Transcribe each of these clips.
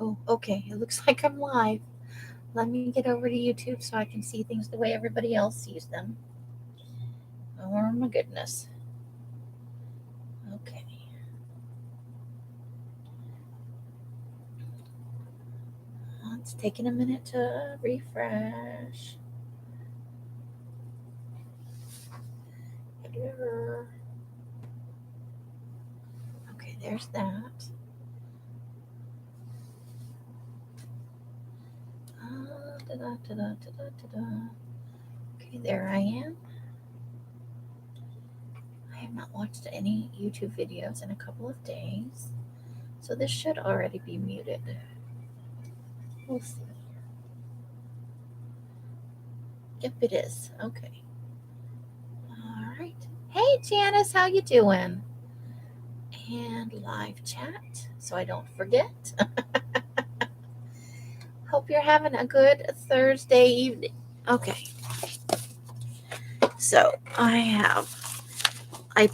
Oh, okay. It looks like I'm live. Let me get over to YouTube so I can see things the way everybody else sees them. Oh my goodness. Okay. It's taking a minute to refresh. Okay, there's that. Okay, there I am. I have not watched any YouTube videos in a couple of days, so this should already be muted. We'll see. Yep, it is. Okay. All right. Hey, Janice, how you doing? And live chat, so I don't forget. Hope you're having a good Thursday evening. Okay. So I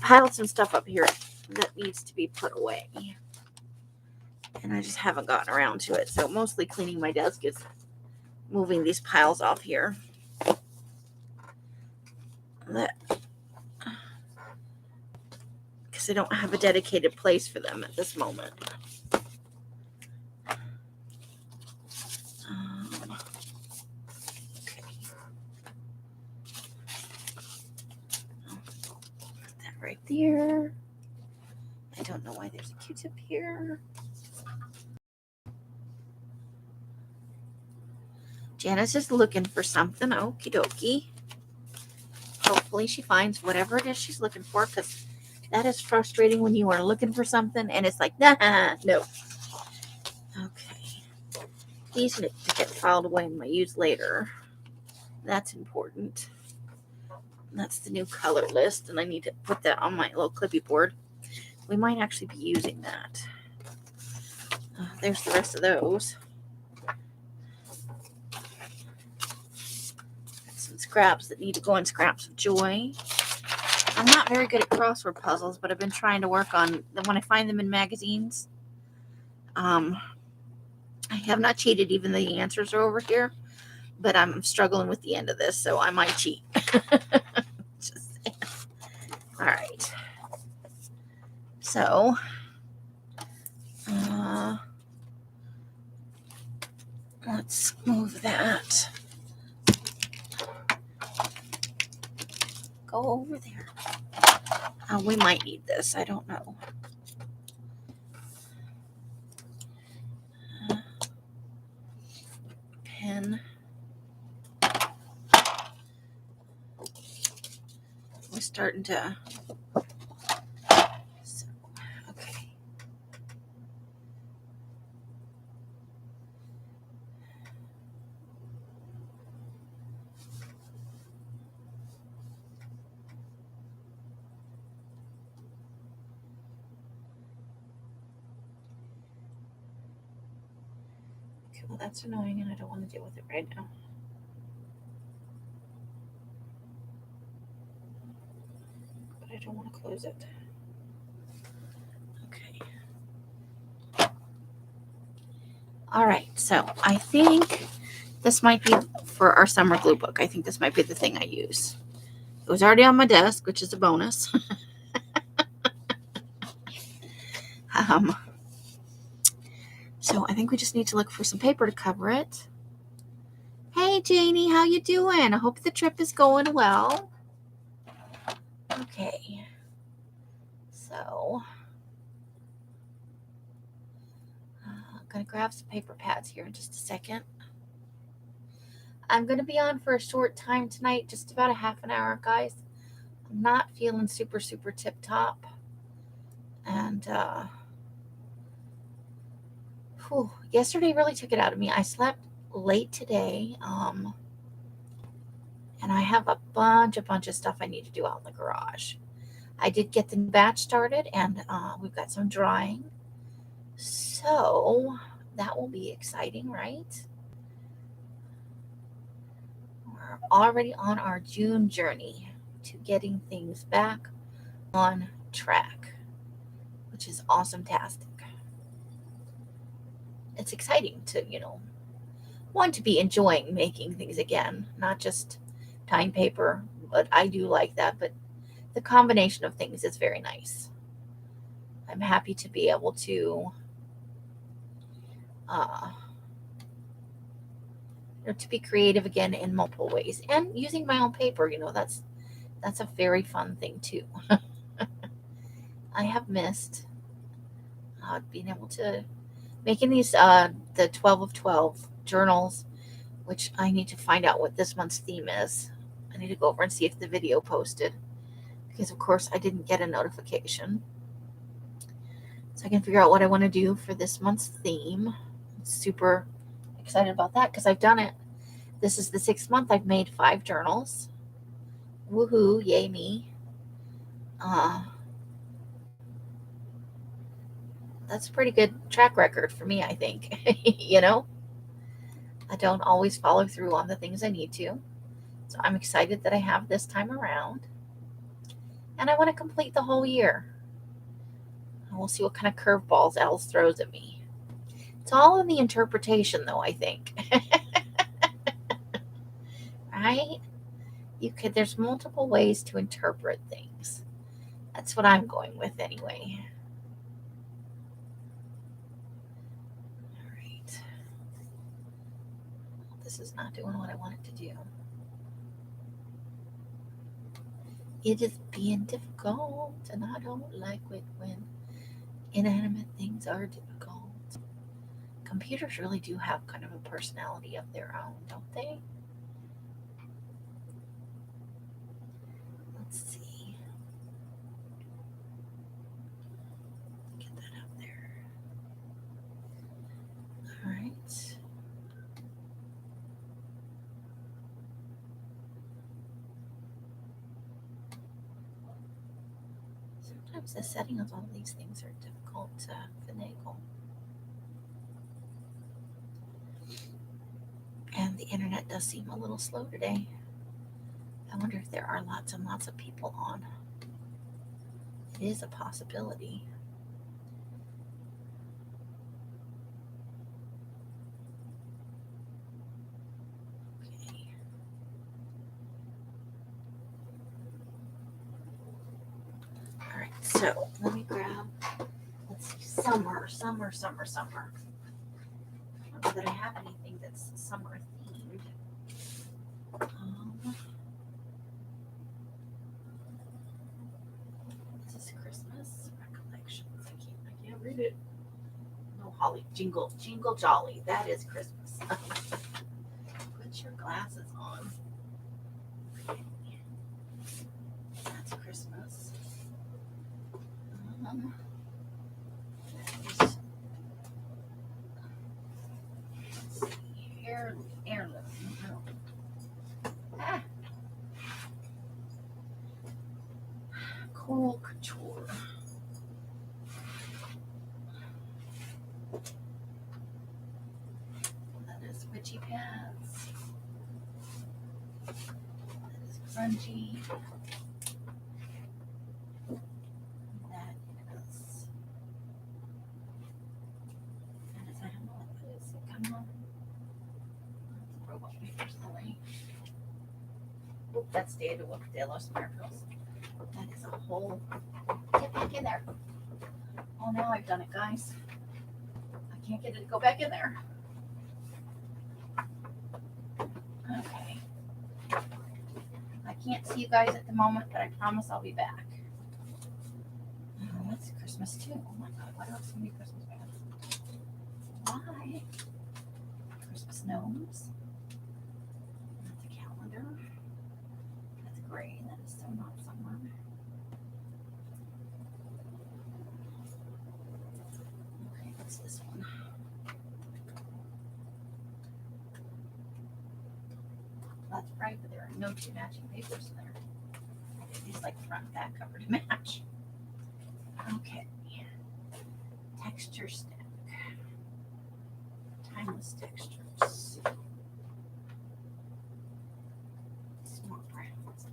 piled some stuff up here that needs to be put away. And I just haven't gotten around to it. So mostly cleaning my desk is moving these piles off here. Because I don't have a dedicated place for them at this moment. Right there. I don't know why there's a Q-tip here. Janice is looking for something. Okie dokie. Hopefully she finds whatever it is she's looking for, because that is frustrating when you are looking for something and it's like, nah, no. Okay. These need to get filed away in my use later. That's important. That's the new color list, and I need to put that on my little clippy board. We might actually be using that. There's the rest of those. Some scraps that need to go in Scraps of Joy. I'm not very good at crossword puzzles, but I've been trying to work on them when I find them in magazines. I have not cheated, even though the answers are over here, but I'm struggling with the end of this, so I might cheat. Just saying. All right. So, let's move that. Go over there. We might need this. I don't know. Pen. We're starting to. So, okay. Okay, well, that's annoying, and I don't want to deal with it right now. But I don't want to close it. Okay. All right, so I think this might be for our summer glue book. I think this might be the thing I use. It was already on my desk, which is a bonus. So I think we just need to look for some paper to cover it. Hey, Janie, how you doing? I hope the trip is going well. Okay. So I'm going to grab some paper pads here in just a second. I'm going to be on for a short time tonight, just about a half an hour, guys. I'm not feeling super, super tip-top. And yesterday really took it out of me. I slept late today, and I have a bunch of stuff I need to do out in the garage. I did get the batch started, and we've got some drying. So that will be exciting, right? We're already on our June journey to getting things back on track, which is awesome-tastic. it's exciting to, want to be enjoying making things again, not just tying paper, but I do like that. But the combination of things is very nice. I'm happy to be able uh, to be creative again in multiple ways and using my own paper. That's a very fun thing too. I have missed being able to making these the 12 of 12 journals, which I need to find out what this month's theme is. I need to go over and see if the video posted, because of course I didn't get a notification. So I can figure out what I want to do for this month's theme. I'm super excited about that because I've done it. This is the 6th month I've made 5 journals. Woohoo, yay me. That's a pretty good track record for me, I think. I don't always follow through on the things I need to. So I'm excited that I have this time around. And I want to complete the whole year. And we'll see what kind of curveballs Els throws at me. It's all in the interpretation, though, I think. Right? There's multiple ways to interpret things. That's what I'm going with anyway. All right. This is not doing what I want it to do. It is being difficult, and I don't like it when inanimate things are difficult. Computers really do have kind of a personality of their own, don't they? Let's see. Get that up there. All right. Sometimes the setting of all these things are difficult to finagle. And the internet does seem a little slow today. I wonder if there are lots and lots of people on. It is a possibility. Okay. All right, so let me grab, let's see, summer. I don't know that I have anything that's summer themed. This is Christmas recollections. I can't read it. No, holly, jingle jolly. That is Christmas. Put your glasses on. That's Christmas. Heirloom. Coral couture. That is witchy pads. That is grungy. That is. I don't know what that is. Come on. Robot papers away. Oop, that's de los Muertos. That is a whole. Get back in there. Oh, now I've done it, guys. I can't get it to go back in there. Okay. I can't see you guys at the moment, but I promise I'll be back. Oh, that's Christmas too. Oh my God, why do I have so many Christmas bands? Why? Christmas gnomes. That's a calendar. That's gray. That is so not summer. Okay, what's this one? That's right, but there are no 2 matching papers in there. I did these like front and back cover to match. Okay. Texture stack. Timeless textures. Smart browns.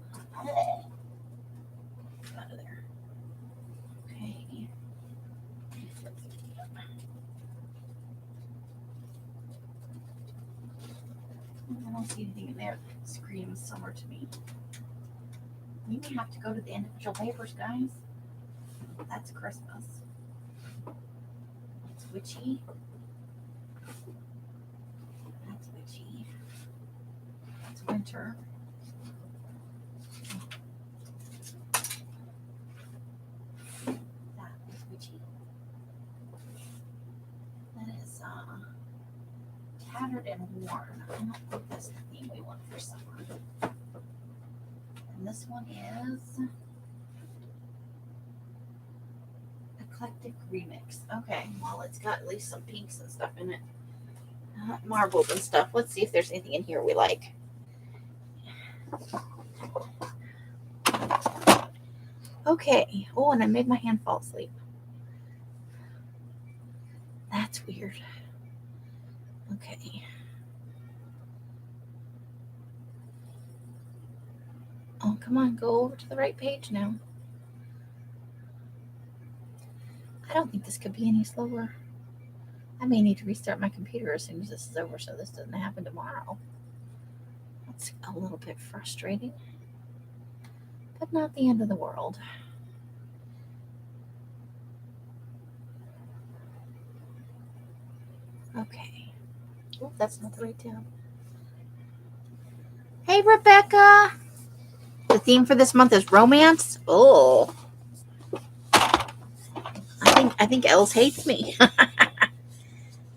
Out of there. Okay. I don't see anything in there that screams summer to me. We may have to go to the individual papers, guys. That's Christmas. It's witchy. That's witchy. It's winter. That is witchy. That is tattered and worn. I don't think that's the theme we want for summer. And this one is Eclectic Remix. Okay, well, it's got at least some pinks and stuff in it. Marbled and stuff. Let's see if there's anything in here we like. Okay. Oh, and I made my hand fall asleep. That's weird. Okay. Oh, come on. Go over to the right page now. I don't think this could be any slower. I may need to restart my computer as soon as this is over so this doesn't happen tomorrow. That's a little bit frustrating, but not the end of the world. Okay. Oh, that's not the right tab. Hey, Rebecca. The theme for this month is romance. Oh. I think Els hates me.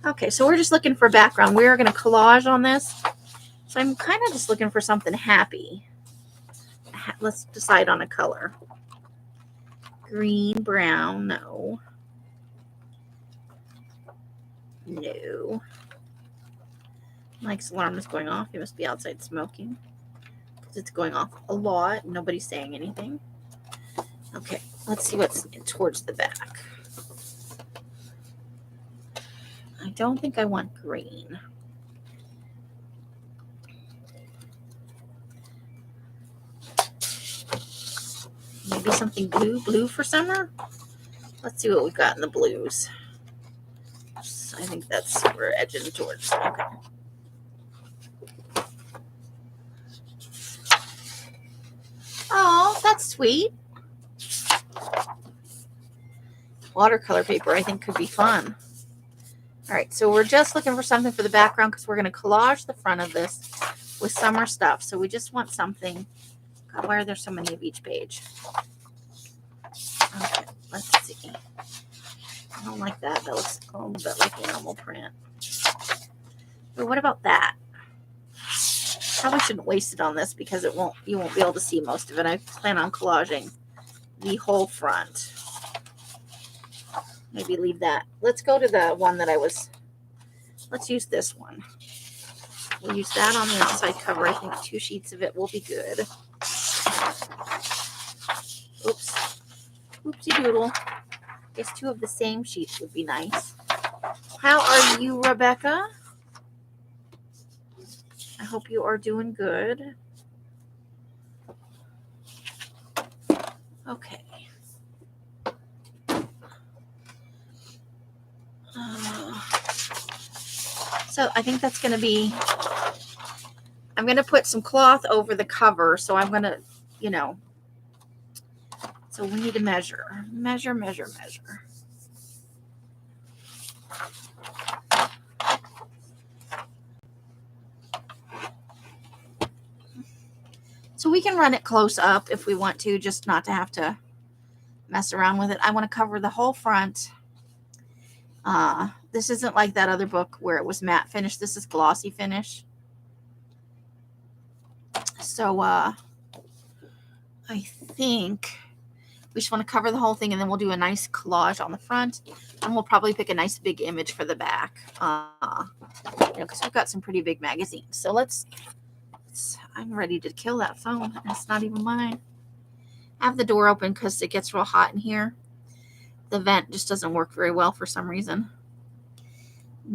Okay, so we're just looking for background. We're going to collage on this. So I'm kind of just looking for something happy. Let's decide on a color. Green, brown, no. No. Mike's alarm is going off. He must be outside smoking. Because it's going off a lot. Nobody's saying anything. Okay, let's see what's towards the back. I don't think I want green. Maybe something blue for summer? Let's see what we've got in the blues. I think that's what we're edging towards. Okay. Oh, that's sweet. Watercolor paper, I think, could be fun. All right, so we're just looking for something for the background because we're going to collage the front of this with summer stuff. So we just want something. God, why are there so many of each page? Okay, let's see. I don't like that. That looks a little bit like animal print. But what about that? Probably shouldn't waste it on this because you won't be able to see most of it. I plan on collaging the whole front. Maybe leave that. Let's go to the one that let's use this one. We'll use that on the outside cover. I think 2 sheets of it will be good. Oops. Oopsie doodle. I guess 2 of the same sheets would be nice. How are you, Rebecca? I hope you are doing good. Okay. So I think that's going to be, I'm going to put some cloth over the cover. So I'm going to, so we need to measure. Measure. So we can run it close up if we want to, just not to have to mess around with it. I want to cover the whole front. This isn't like that other book where it was matte finish. This is glossy finish. So I think we just want to cover the whole thing, and then we'll do a nice collage on the front, and we'll probably pick a nice big image for the back. Because we've got some pretty big magazines. So I'm ready to kill that phone. It's not even mine. I have the door open because it gets real hot in here. The vent just doesn't work very well for some reason.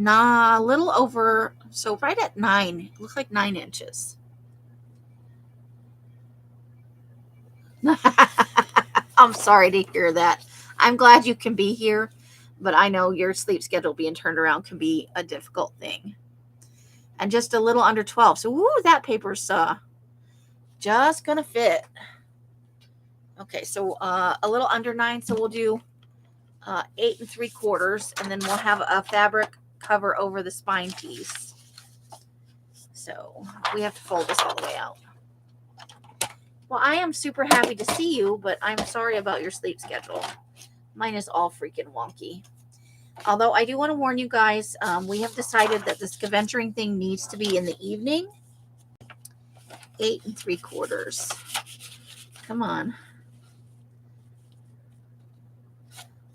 A little over, so right at 9. It looks like 9 inches. I'm sorry to hear that. I'm glad you can be here, but I know your sleep schedule being turned around can be a difficult thing. and just a little under 12. So, woo, that paper's just gonna fit. Okay, so a little under 9. So we'll do 8 3/4, and then we'll have a fabric cover over the spine piece. So we have to fold this all the way out. Well, I am super happy to see you, but I'm sorry about your sleep schedule. Mine is all freaking wonky. Although I do want to warn you guys, we have decided that this scaventuring thing needs to be in the evening. 8 3/4. Come on.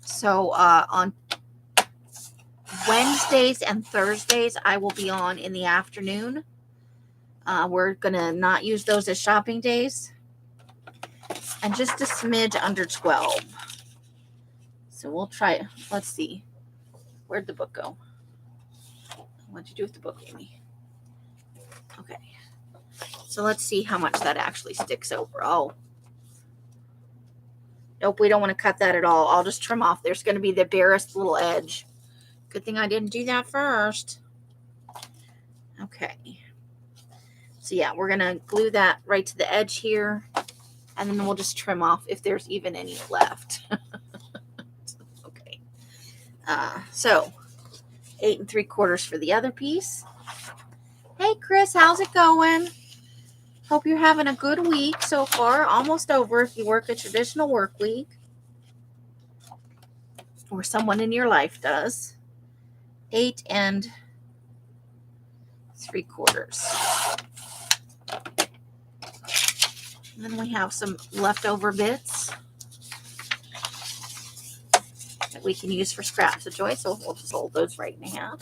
So on Wednesdays and Thursdays, I will be on in the afternoon. We're going to not use those as shopping days. And just a smidge under 12. So we'll try it. Let's see. Where'd the book go? What'd you do with the book, Amy? Okay. So let's see how much that actually sticks over. Oh. Nope, we don't want to cut that at all. I'll just trim off. There's going to be the barest little edge. Good thing I didn't do that first. Okay. So yeah, we're going to glue that right to the edge here. And then we'll just trim off if there's even any left. Okay. So 8 3/4 for the other piece. Hey, Chris, how's it going? Hope you're having a good week so far. Almost over if you work a traditional work week. Or someone in your life does. 8 3/4. And then we have some leftover bits that we can use for scraps of joy. So we'll just fold those right in half.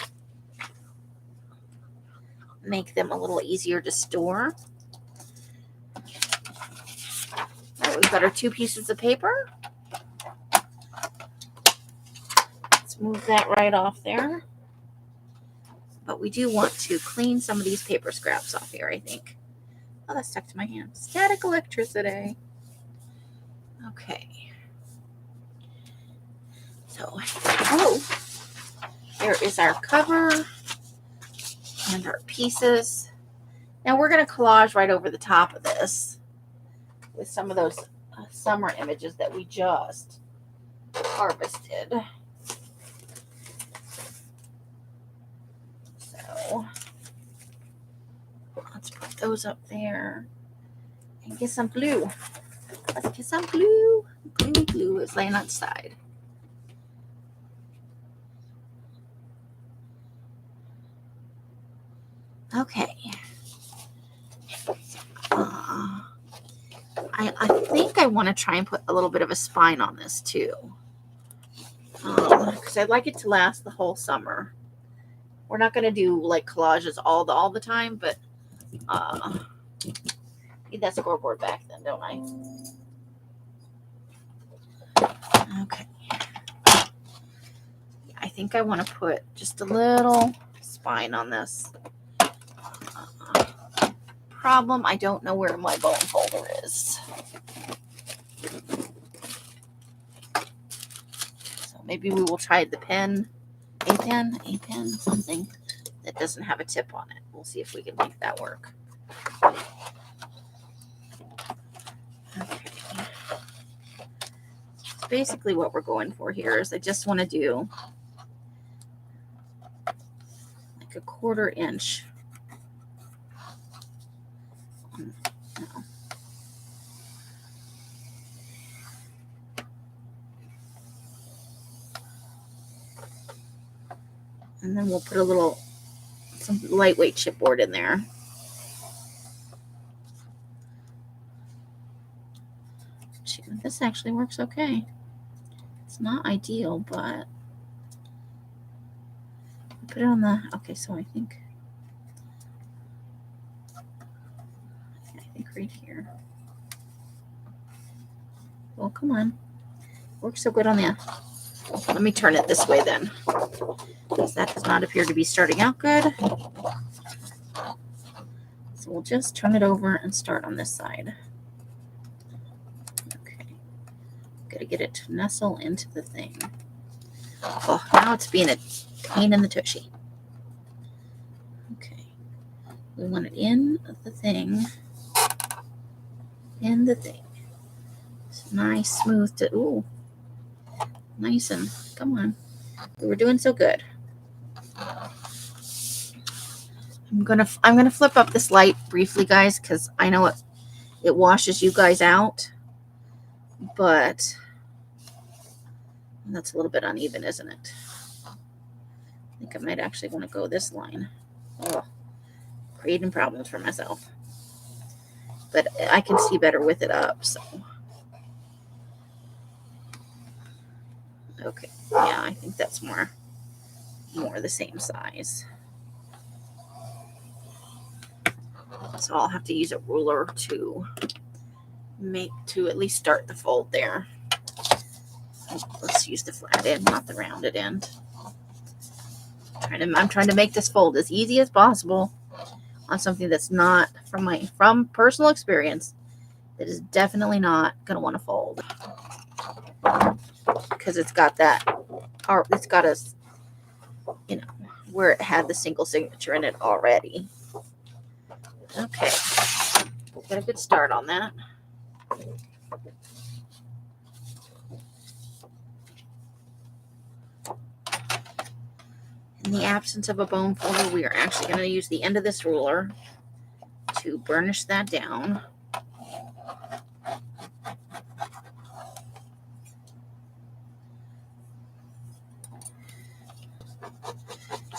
Make them a little easier to store. All right, we've got our 2 pieces of paper. Let's move that right off there. But we do want to clean some of these paper scraps off here, I think. Oh, that's stuck to my hand. Static electricity. Okay. So, there is our cover and our pieces. Now we're going to collage right over the top of this with some of those summer images that we just harvested. So let's put those up there and get some glue. Let's get some glue. Glue is laying on the side. Okay. I think I want to try and put a little bit of a spine on this too. Because I'd like it to last the whole summer. We're not going to do like collages all the time, but need that scoreboard back then, don't I? Okay. I think I want to put just a little spine on this. Problem, I don't know where my bone folder is. So maybe we will try the pen, a pen, something that doesn't have a tip on it. We'll see if we can make that work. Okay. So basically what we're going for here is I just want to do like a 1/4 inch. No. And then we'll put some lightweight chipboard in there. Shoot, this actually works okay. It's not ideal, but put it on the, okay, so I think right here. Well, come on. Works so good on the, let me turn it this way then, because that does not appear to be starting out good. So we'll just turn it over and start on this side. Okay. Gotta get it to nestle into the thing. Oh, now it's being a pain in the tushy. Okay. We want it in the thing. In the thing. It's nice, smooth to, ooh. Nice and, come on. We were doing so good. I'm gonna flip up this light briefly, guys, because I know it washes you guys out, but that's a little bit uneven, isn't it? I think I might actually want to go this line. Oh, creating problems for myself. But I can see better with it up, so. Okay, yeah, I think that's more the same size. So I'll have to use a ruler to at least start the fold there. Let's use the flat end, not the rounded end. I'm trying to make this fold as easy as possible on something that's not from personal experience. That is definitely not going to want to fold because it's got where it had the single signature in it already. Okay, got a good start on that. In the absence of a bone folder, we are actually going to use the end of this ruler to burnish that down.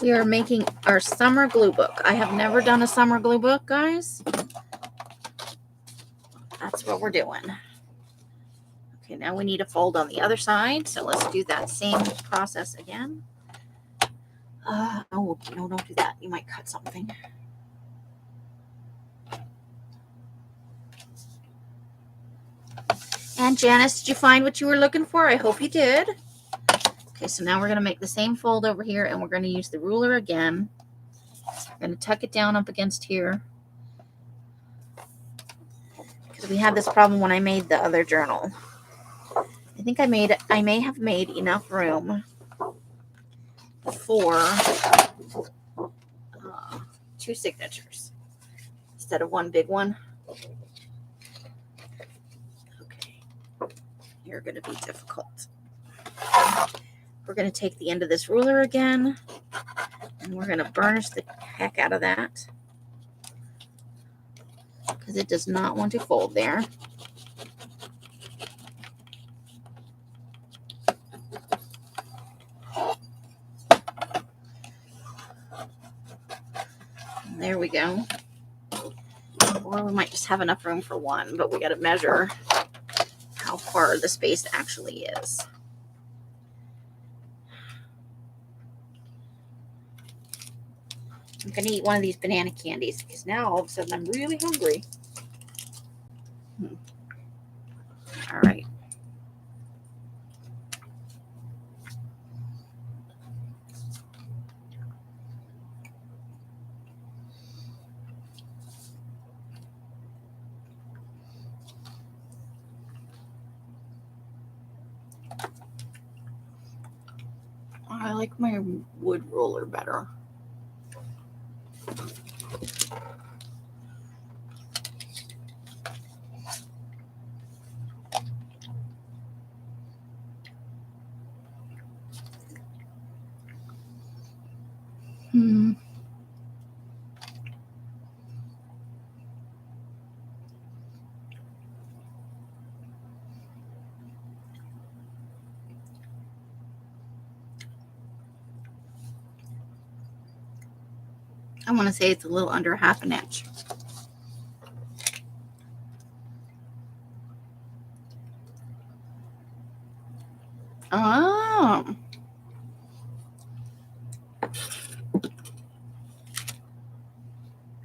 We are making our summer glue book. I have never done a summer glue book, guys. That's what we're doing. Okay, now we need a fold on the other side, so let's do that same process again. Oh, no, don't do that. You might cut something. And Janice, did you find what you were looking for? I hope you did. Okay, so now we're going to make the same fold over here, and we're going to use the ruler again. We're going to tuck it down up against here. Because we had this problem when I made the other journal. I think I may have made enough room for 2 signatures instead of one big one. Okay, you're going to be difficult. We're going to take the end of this ruler again, and we're going to burnish the heck out of that because it does not want to fold there. And there we go. Or we might just have enough room for one, but we got to measure how far the space actually is. I'm going to eat one of these banana candies because now all of a sudden I'm really hungry. All right. I like my wood roller better. I want to say it's a little under half an inch. Oh.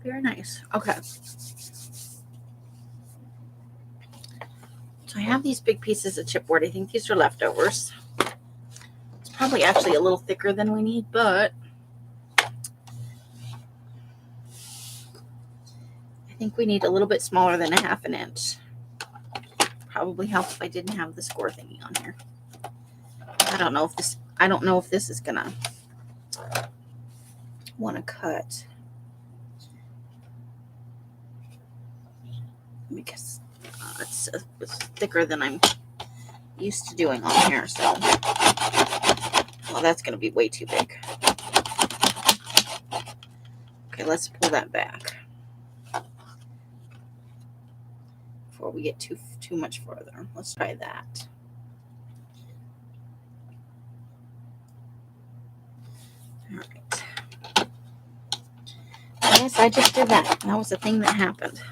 Very nice. Okay. So I have these big pieces of chipboard. I think these are leftovers. It's probably actually a little thicker than we need, but I think we need a little bit smaller than a half an inch. Probably help if I didn't have the score thingy on here. I don't know if this is gonna want to cut. because it's thicker than I'm used to doing on here. So, well, that's going to be way too big. Okay, let's pull that back before we get too much further. Let's try that. All right. Yes, I just did that. That was the thing that happened.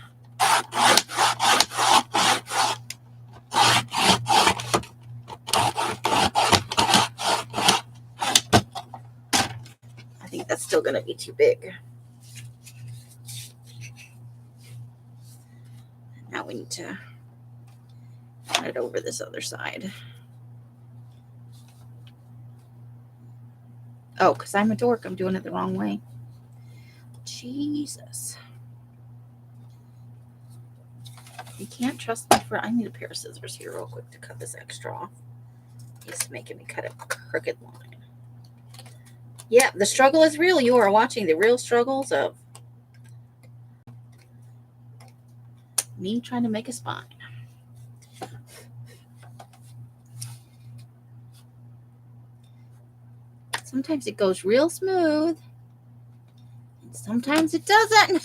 I think that's still going to be too big. Now we need to run it over this other side. Oh, because I'm a dork. I'm doing it the wrong way. Jesus. You can't trust me for... I need a pair of scissors here real quick to cut this extra off. It's making me cut a crooked line. Yeah, the struggle is real. You are watching the real struggles of me trying to make a spine. Sometimes it goes real smooth, and sometimes it doesn't.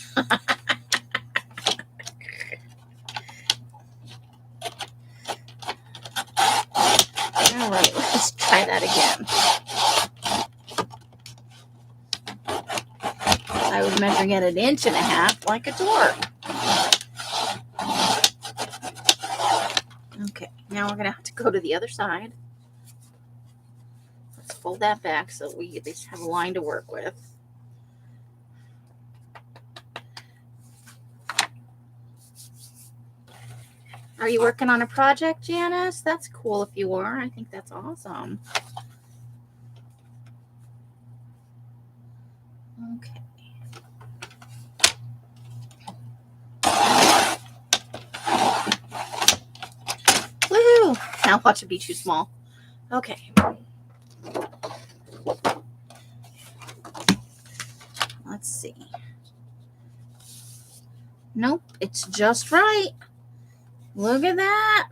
All right, let's try that again. I was measuring at 1.5 inches like a dork. Okay, now we're going to have to go to the other side. Let's fold that back so we at least have a line to work with. Are you working on a project, Janice? That's cool if you are. I think that's awesome. Okay. Woo! Now watch it be too small. Okay. Let's see. Nope, it's just right. Look at that.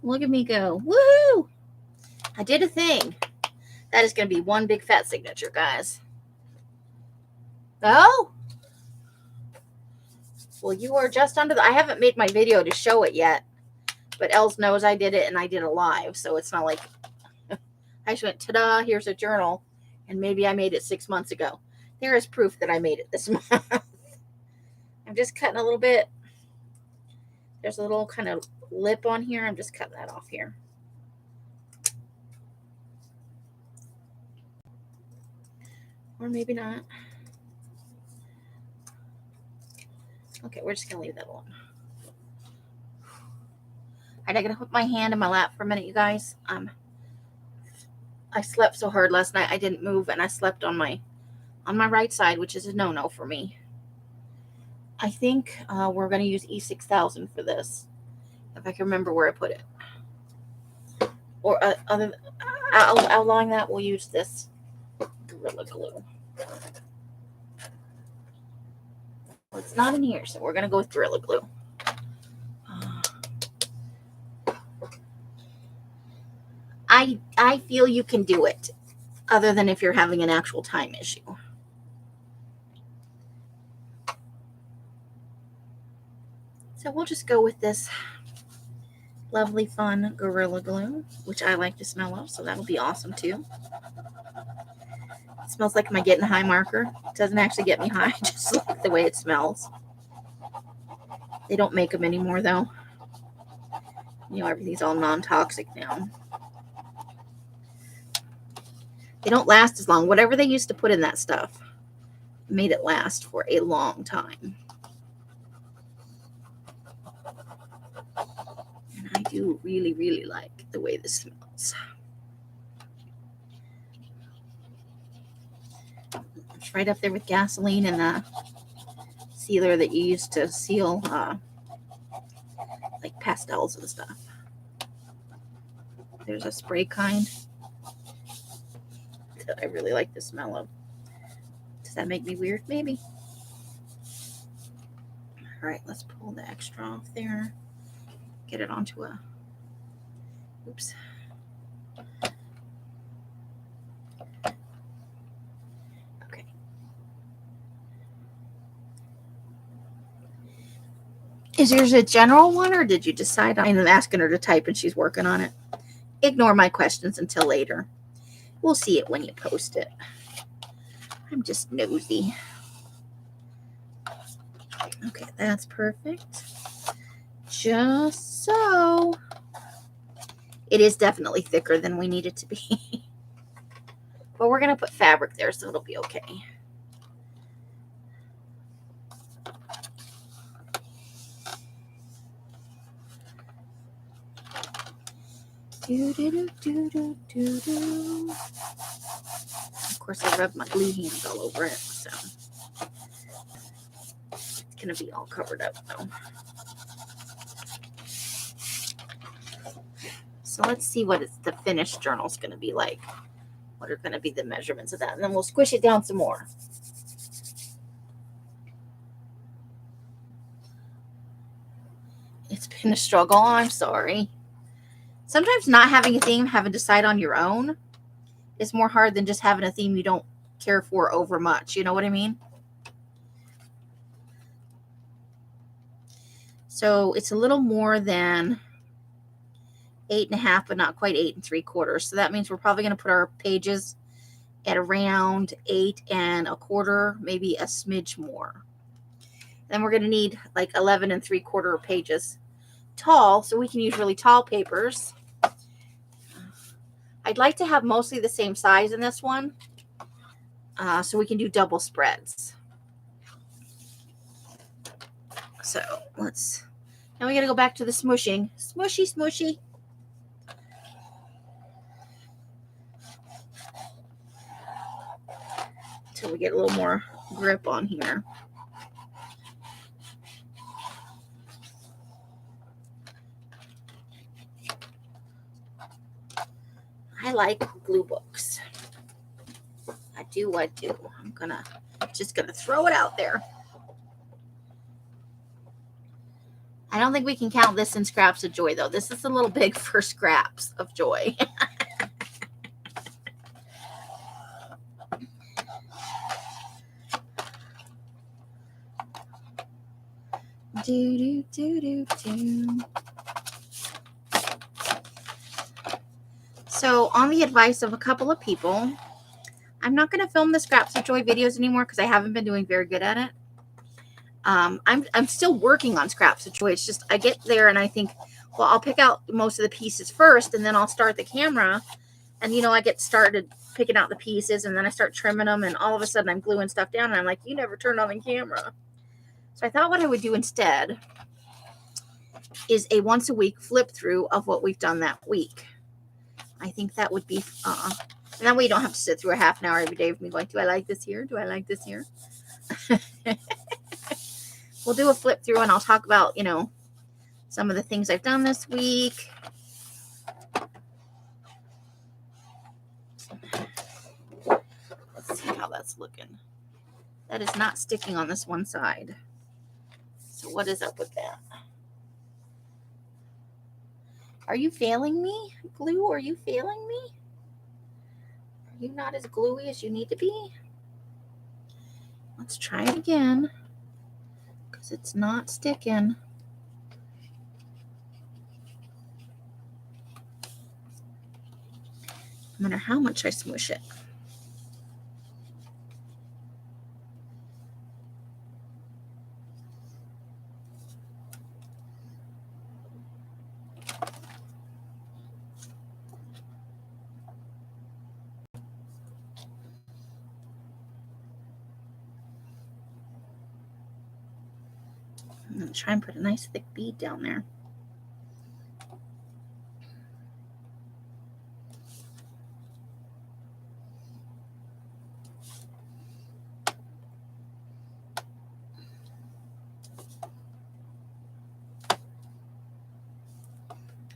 Look at me go. Woo! I did a thing. That is going to be one big fat signature, guys. Oh? Well, you are just under the... I haven't made my video to show it yet. But Els knows I did it and I did it live. So it's not like... I just went, ta-da, here's a journal. And maybe I made it 6 months ago. There is proof that I made it this month. I'm just cutting a little bit. There's a little kind of lip on here. I'm just cutting that off here. Or maybe not. Okay, we're just going to leave that alone. All right, I'm going to put my hand in my lap for a minute, you guys. I slept so hard last night. I didn't move, and I slept on my right side, which is a no-no for me. I think we're going to use E6000 for this, if I can remember where I put it. Or along that, we'll use this Gorilla Glue. Well, it's not in here, so we're going to go with Gorilla Glue. I feel you can do it, other than if you're having an actual time issue. So we'll just go with this lovely, fun Gorilla Glue, which I like the smell of, so that'll be awesome too. It smells like my getting high marker. It doesn't actually get me high, just like the way it smells. They don't make them anymore, though. You know, everything's all non-toxic now. They don't last as long. Whatever they used to put in that stuff made it last for a long time. And I do really, really like the way this smells. It's right up there with gasoline and the sealer that you used to seal like pastels and stuff. There's a spray kind that I really like the smell of. Does that make me weird? Maybe. All All right, let's pull the extra off there. Get it onto a, oops. Okay. Is yours a general one, or did you decide on? I'm asking her to type and she's working on it. Ignore my questions until later. We'll see it when you post it. I'm just nosy. Okay, that's perfect. Just so. It is definitely thicker than we need it to be. But we're going to put fabric there, so it'll be okay. Of course, I rubbed my glue hands all over it, so it's going to be all covered up now. So let's see what the finished journal is going to be like. What are going to be the measurements of that? And then we'll squish it down some more. It's been a struggle. I'm sorry. Sometimes not having a theme, having to decide on your own, is more hard than just having a theme you don't care for over much. You know what I mean? So it's a little more than 8.5, but not quite 8 3/4. So that means we're probably going to put our pages at around 8 1/4, maybe a smidge more. Then we're going to need like 11 3/4 pages tall, so we can use really tall papers. I'd like to have mostly the same size in this one, so we can do double spreads. So now we got to go back to the smushing. Smushy, smushy. Until we get a little more grip on here. I like glue books. I do. I'm just gonna throw it out there. I don't think we can count this in scraps of joy, though. This is a little big for scraps of joy. So, on the advice of a couple of people, I'm not going to film the Scraps of Joy videos anymore because I haven't been doing very good at it. I'm still working on Scraps of Joy. It's just I get there and I think, well, I'll pick out most of the pieces first, and then I'll start the camera. And, I get started picking out the pieces, and then I start trimming them, and all of a sudden I'm gluing stuff down, and I'm like, you never turned on the camera. So I thought what I would do instead is a once a week flip through of what we've done that week. I think that would be, and that way you don't have to sit through a half an hour every day of me going, do I like this here? Do I like this here? We'll do a flip through and I'll talk about, some of the things I've done this week. Let's see how that's looking. That is not sticking on this one side. So what is up with that? Are you failing me, glue? Are you failing me? Are you not as gluey as you need to be? Let's try it again, because it's not sticking. No matter how much I smush it. I'm going to try and put a nice thick bead down there.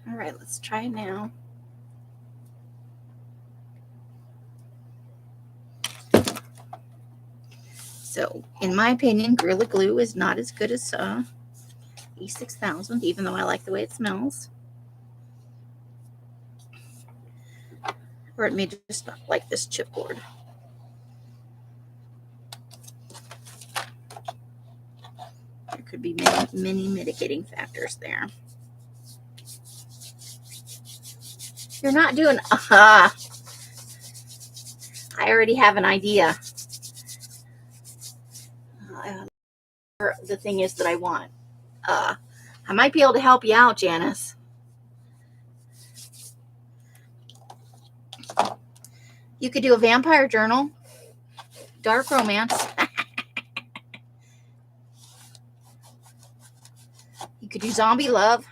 All right, let's try it now. So, in my opinion, Gorilla Glue is not as good as E6000, even though I like the way it smells. Or it may just not like this chipboard. There could be many mitigating factors there. You're not doing, I already have an idea. The thing is that I want. I might be able to help you out, Janice. You could do a vampire journal, dark romance. You could do zombie love.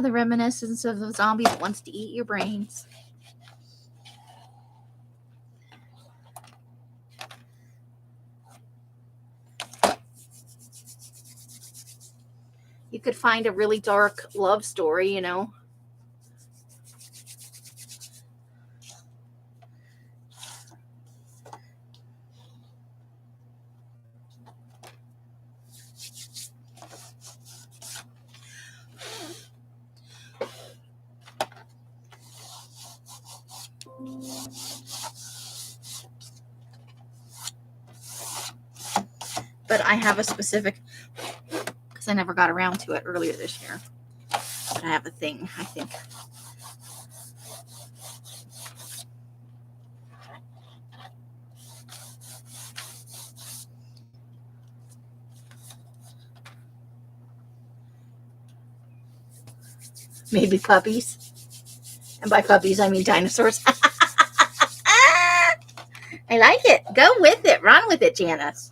The reminiscence of the zombie that wants to eat your brains. You could find a really dark love story, you know. But I have a specific, because I never got around to it earlier this year. But I have a thing, I think. Maybe puppies. And by puppies, I mean dinosaurs. I like it. Go with it. Run with it, Janice.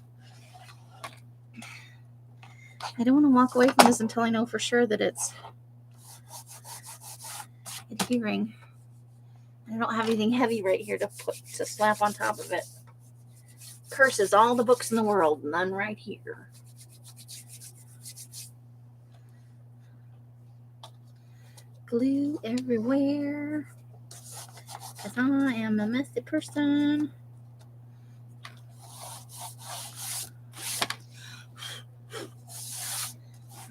I don't want to walk away from this until I know for sure that it's adhering. I don't have anything heavy right here to slap on top of it. Curses all the books in the world, none right here. Glue everywhere, because I am a messy person.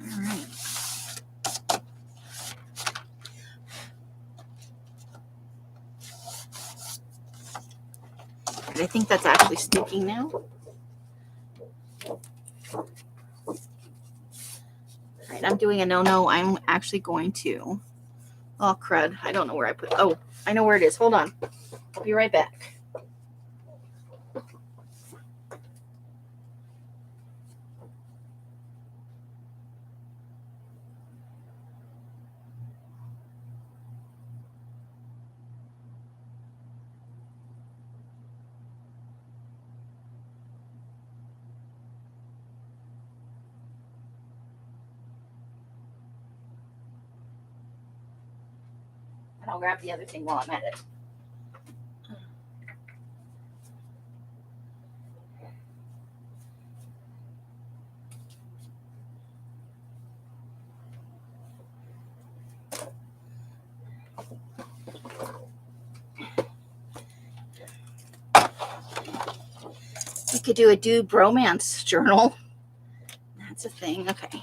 All right. I think that's actually sticking now. All right, I'm doing a no-no. I'm actually going to, oh crud, I don't know where I put, oh, I know where it is. Hold on. I'll be right back. And I'll grab the other thing while I'm at it. We could do a dude romance journal. That's a thing. Okay.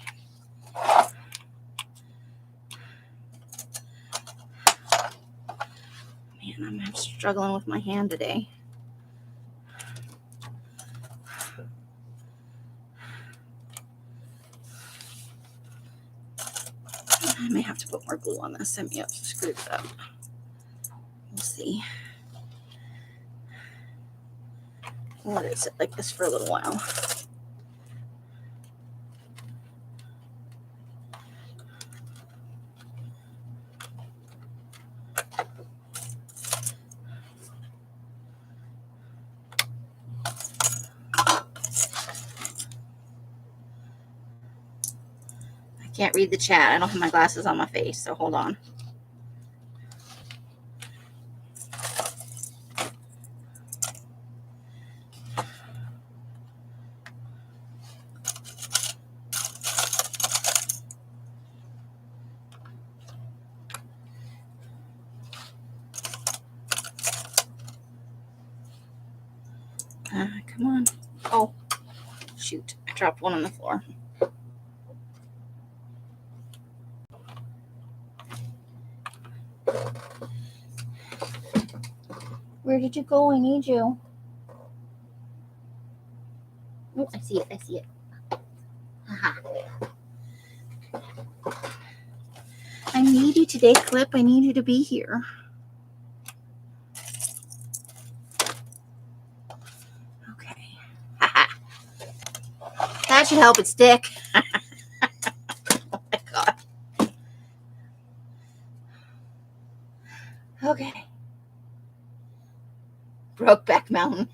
Man, I'm struggling with my hand today. I may have to put more glue on this. I may have screwed it up. We'll see. I'll let it sit like this for a little while. I can't read the chat. I don't have my glasses on my face, so hold on. Come on. Oh, shoot. I dropped one on the floor. Where did you go? I need you. Oh, I see it. I see it. Aha. I need you today, Clip. I need you to be here. Okay. That should help it stick. Oh my God. Okay. Brokeback Mountain.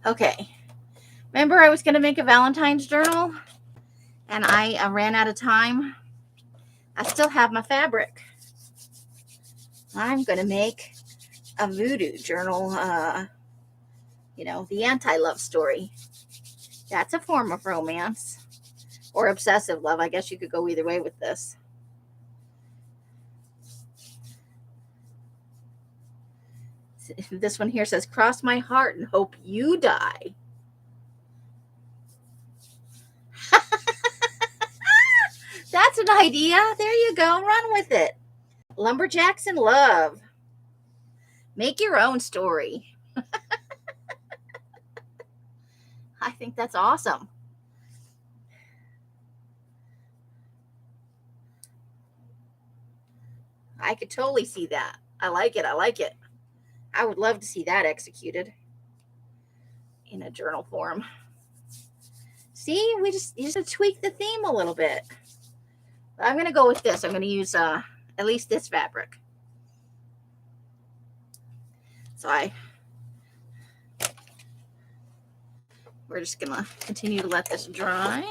Okay. Remember I was going to make a Valentine's journal and I ran out of time. I still have my fabric. I'm going to make a voodoo journal, the anti-love story. That's a form of romance or obsessive love. I guess you could go either way with this. This one here says, cross my heart and hope you die. That's an idea. There you go. Run with it. Lumberjacks in love. Make your own story. I think that's awesome. I could totally see that. I like it. I like it. I would love to see that executed in a journal form. See, you just tweak the theme a little bit. I'm going to go with this. I'm going to use at least this fabric. So we're just going to continue to let this dry.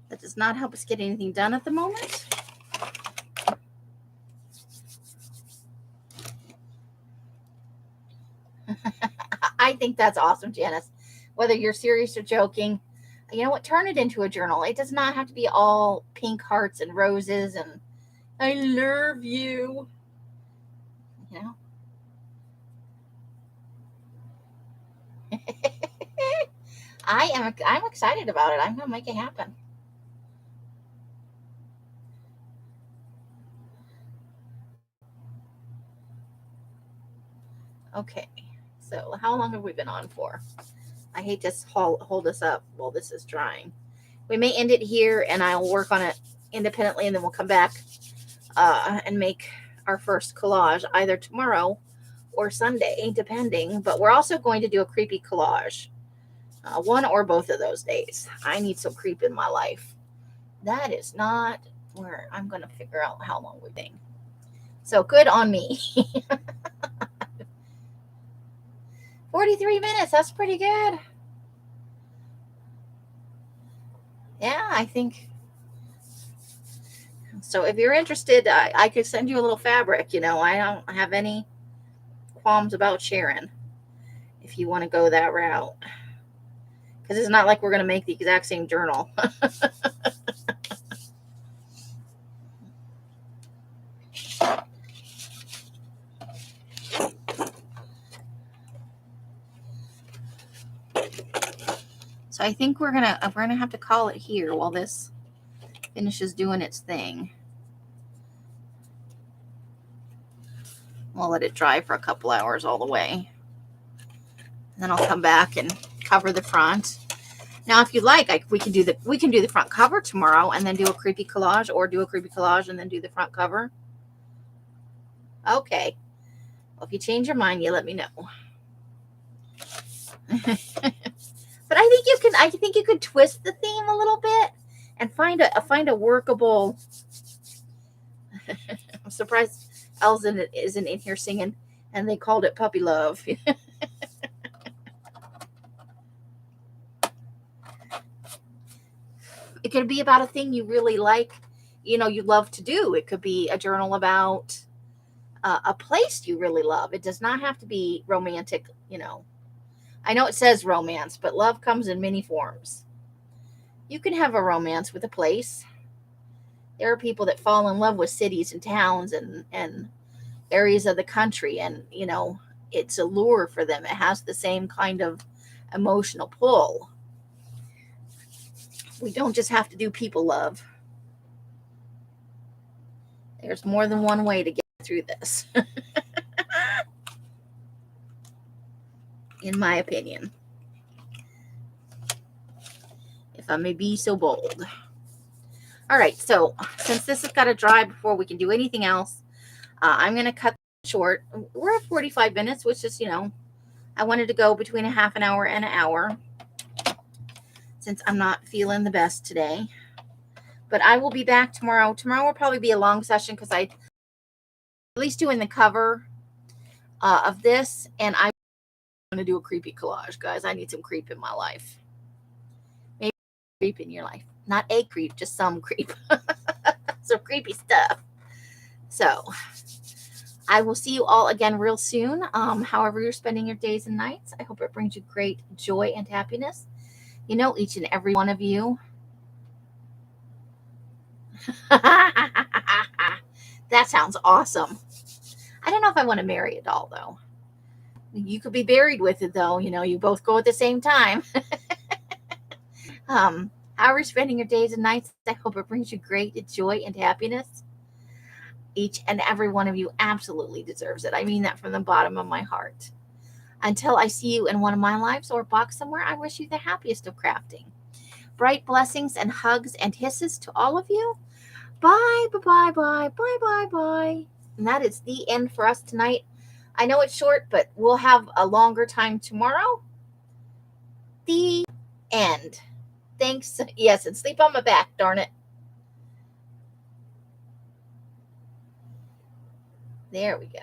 That does not help us get anything done at the moment. I think that's awesome, Janice. Whether you're serious or joking, you know what? Turn it into a journal. It does not have to be all pink hearts and roses and I love you. You know? I'm excited about it. I'm going to make it happen. Okay. So how long have we been on for? I hate to hold us up while this is drying. We may end it here and I'll work on it independently and then we'll come back and make our first collage either tomorrow or Sunday, depending. But we're also going to do a creepy collage. One or both of those days. I need some creep in my life. That is not where I'm going to figure out how long we've been. So good on me. 43 minutes. That's pretty good. Yeah, I think. So if you're interested, I could send you a little fabric. I don't have any qualms about sharing if you want to go that route. Because it's not like we're going to make the exact same journal. So I think we're gonna have to call it here while this finishes doing its thing. We'll let it dry for a couple hours all the way. And then I'll come back and cover the front. Now, if you like, we can do the front cover tomorrow and then do a creepy collage, or do a creepy collage and then do the front cover. Okay. Well, if you change your mind, you let me know. But I think you could twist the theme a little bit and find a workable. I'm surprised Elsa isn't in here singing, and they called it Puppy Love. It could be about a thing you really like, you love to do. It could be a journal about a place you really love. It does not have to be romantic, I know it says romance, but love comes in many forms. You can have a romance with a place. There are people that fall in love with cities and towns and areas of the country, and it's a lure for them. It has the same kind of emotional pull. We don't just have to do people love. There's more than one way to get through this, in my opinion, if I may be so bold. All right, so since this has got to dry before we can do anything else, I'm going to cut short. We're at 45 minutes, which is, I wanted to go between a half an hour and an hour since I'm not feeling the best today. But I will be back tomorrow. Tomorrow will probably be a long session because I at least doing the cover of this, and I'm going to do a creepy collage, guys. I need some creep in my life. Maybe creep in your life. Not a creep, just some creep. Some creepy stuff. So I will see you all again real soon. However you're spending your days and nights, I hope it brings you great joy and happiness. Each and every one of you. That sounds awesome. I don't know if I want to marry a doll, though. You could be buried with it, though. You both go at the same time. How are you spending your days and nights? I hope it brings you great joy and happiness. Each and every one of you absolutely deserves it. I mean that from the bottom of my heart. Until I see you in one of my lives or box somewhere, I wish you the happiest of crafting. Bright blessings and hugs and hisses to all of you. Bye, bye, bye, bye, bye, bye. And that is the end for us tonight. I know it's short, but we'll have a longer time tomorrow. The end. Thanks. Yes, and sleep on my back, darn it. There we go.